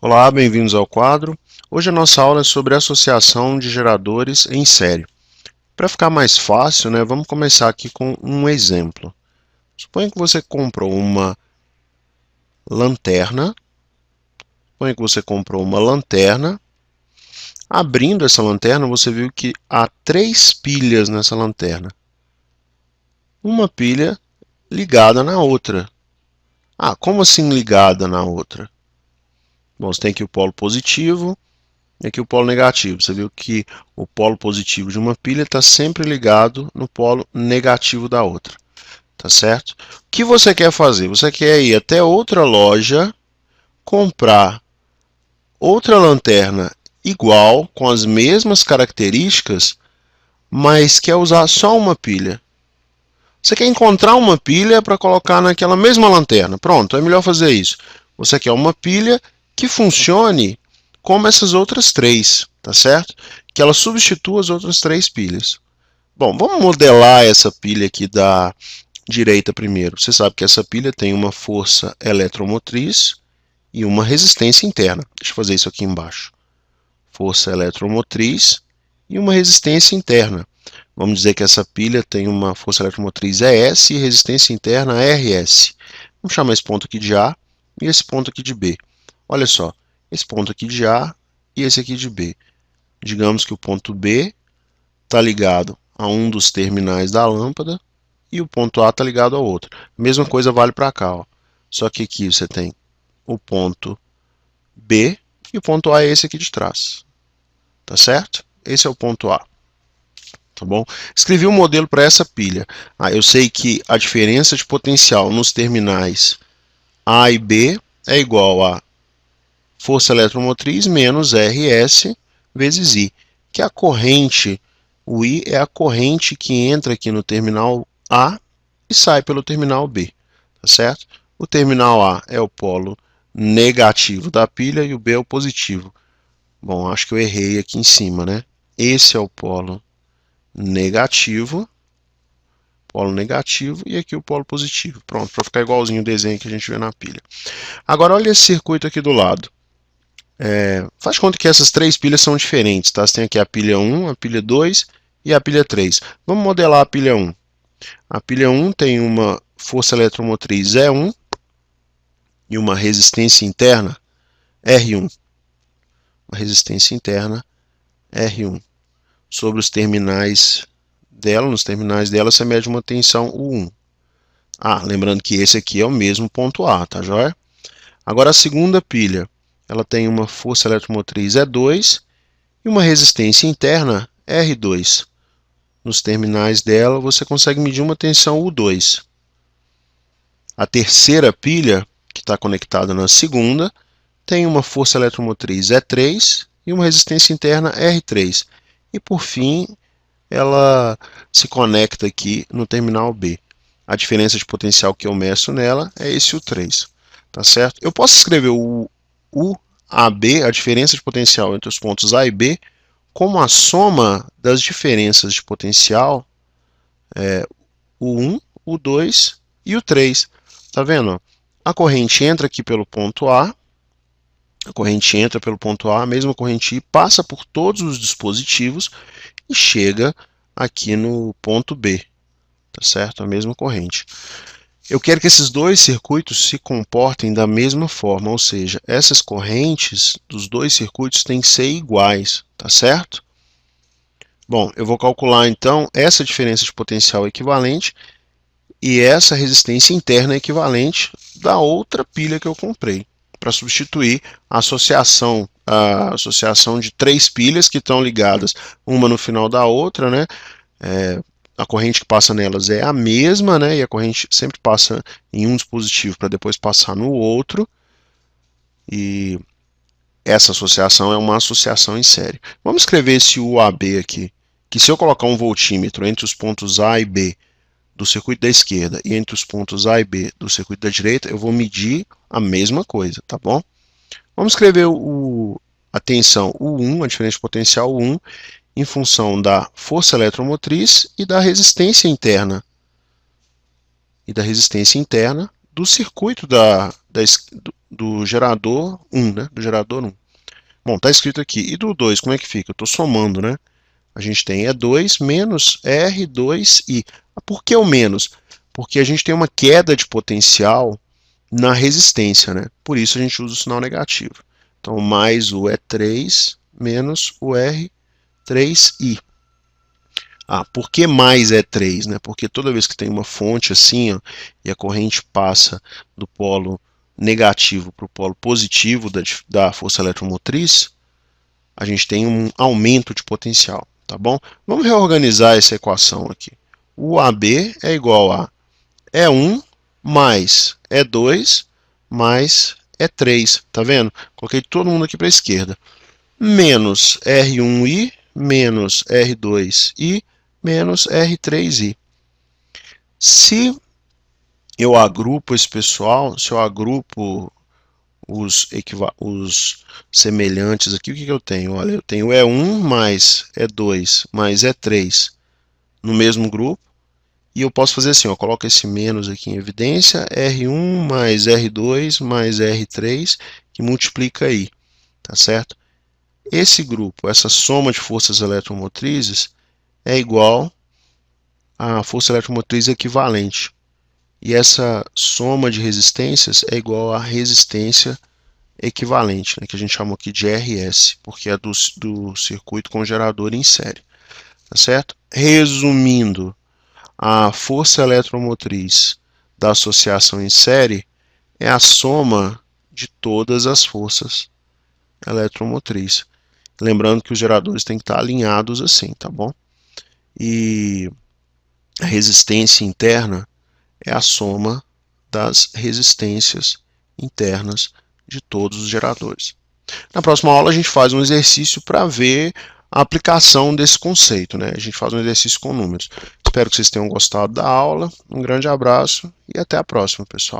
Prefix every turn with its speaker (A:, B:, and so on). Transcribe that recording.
A: Olá, bem-vindos ao quadro. Hoje a nossa aula é sobre associação de geradores em série. Para ficar mais fácil, vamos começar aqui com um exemplo. Suponha que você comprou uma lanterna. Abrindo essa lanterna, você viu que há 3 pilhas nessa lanterna. Uma pilha ligada na outra. Ah, como assim ligada na outra? Bom, você tem aqui o polo positivo e aqui o polo negativo. Você viu que o polo positivo de uma pilha está sempre ligado no polo negativo da outra. Tá certo? O que você quer fazer? Você quer ir até outra loja, comprar outra lanterna igual, com as mesmas características, mas quer usar só uma pilha. Você quer encontrar uma pilha para colocar naquela mesma lanterna. Pronto, é melhor fazer isso. Você quer uma pilha que funcione como essas outras 3, tá certo? Que ela substitua as outras 3 pilhas. Bom, vamos modelar essa pilha aqui da direita primeiro. Você sabe que essa pilha tem uma força eletromotriz e uma resistência interna. Deixa eu fazer isso aqui embaixo. Força eletromotriz e uma resistência interna. Vamos dizer que essa pilha tem uma força eletromotriz ES e resistência interna RS. Vamos chamar esse ponto aqui de A e esse ponto aqui de B. Olha só, esse ponto aqui de A e esse aqui de B. Digamos que o ponto B está ligado a um dos terminais da lâmpada e o ponto A está ligado ao outro. A mesma coisa vale para cá. Ó. Só que aqui você tem o ponto B e o ponto A é esse aqui de trás. Tá certo? Esse é o ponto A. Tá bom? Escrevi um modelo para essa pilha. Eu sei que a diferença de potencial nos terminais A e B é igual a força eletromotriz menos RS vezes I, que é a corrente, o I é a corrente que entra aqui no terminal A e sai pelo terminal B, tá certo? O terminal A é o polo negativo da pilha e o B é o positivo. Bom, acho que eu errei aqui em cima, né? Esse é o polo negativo e aqui o polo positivo. Pronto, para ficar igualzinho o desenho que a gente vê na pilha. Agora olha esse circuito aqui do lado. Faz conta que essas 3 pilhas são diferentes, tá? Você tem aqui a pilha 1, a pilha 2 e a pilha 3. Vamos modelar a pilha 1. A pilha 1 tem uma força eletromotriz E1 e uma resistência interna R1. Uma resistência interna R1. Sobre os terminais dela, nos terminais dela, você mede uma tensão U1. Lembrando que esse aqui é o mesmo ponto A, tá joia? Agora a segunda pilha, ela tem uma força eletromotriz E2 e uma resistência interna R2. Nos terminais dela, você consegue medir uma tensão U2. A terceira pilha, que está conectada na segunda, tem uma força eletromotriz E3 e uma resistência interna R3. E por fim, ela se conecta aqui no terminal B. A diferença de potencial que eu meço nela é esse U3. Tá certo? Eu posso escrever o UAB, a diferença de potencial entre os pontos A e B, como a soma das diferenças de potencial U1, U2 e U3. Tá vendo? A corrente entra aqui pelo ponto A, a mesma corrente I passa por todos os dispositivos e chega aqui no ponto B, tá certo? A mesma corrente. Eu quero que esses dois circuitos se comportem da mesma forma, ou seja, essas correntes dos dois circuitos têm que ser iguais, tá certo? Bom, eu vou calcular então essa diferença de potencial equivalente e essa resistência interna equivalente da outra pilha que eu comprei, para substituir a associação de 3 pilhas que estão ligadas uma no final da outra, né? A corrente que passa nelas é a mesma, né? E a corrente sempre passa em um dispositivo para depois passar no outro. E essa associação é uma associação em série. Vamos escrever esse UAB aqui, que se eu colocar um voltímetro entre os pontos A e B do circuito da esquerda e entre os pontos A e B do circuito da direita, eu vou medir a mesma coisa, tá bom? Vamos escrever a tensão U1, a diferença de potencial U1, em função da força eletromotriz e da resistência interna. Do circuito do gerador 1, né? Do gerador 1. Bom, tá escrito aqui. E do 2, como é que fica? Eu estou somando, né? A gente tem E2 menos R2I. Por que o menos? Porque a gente tem uma queda de potencial na resistência, né? Por isso a gente usa o sinal negativo. Então, mais o E3 menos o R3I. Por que mais E3? Né? Porque toda vez que tem uma fonte assim, ó, e a corrente passa do polo negativo para o polo positivo da força eletromotriz, a gente tem um aumento de potencial, tá bom? Vamos reorganizar essa equação aqui. O AB é igual a E1 mais E2 mais E3, tá vendo? Coloquei todo mundo aqui para a esquerda. Menos R1I menos R2I menos R3I. Se eu agrupo esse pessoal, se eu agrupo os semelhantes aqui, o que eu tenho? Olha, eu tenho E1 mais E2 mais E3 no mesmo grupo, e eu posso fazer assim, eu coloco esse menos aqui em evidência, R1 mais R2 mais R3, que multiplica aí, tá certo? Esse grupo, essa soma de forças eletromotrizes, é igual à força eletromotriz equivalente. E essa soma de resistências é igual à resistência equivalente, né, que a gente chama aqui de RS, porque é do circuito com gerador em série. Tá certo? Resumindo, a força eletromotriz da associação em série é a soma de todas as forças eletromotrizes. Lembrando que os geradores têm que estar alinhados assim, tá bom? E a resistência interna é a soma das resistências internas de todos os geradores. Na próxima aula a gente faz um exercício para ver a aplicação desse conceito, né? A gente faz um exercício com números. Espero que vocês tenham gostado da aula. Um grande abraço e até a próxima, pessoal.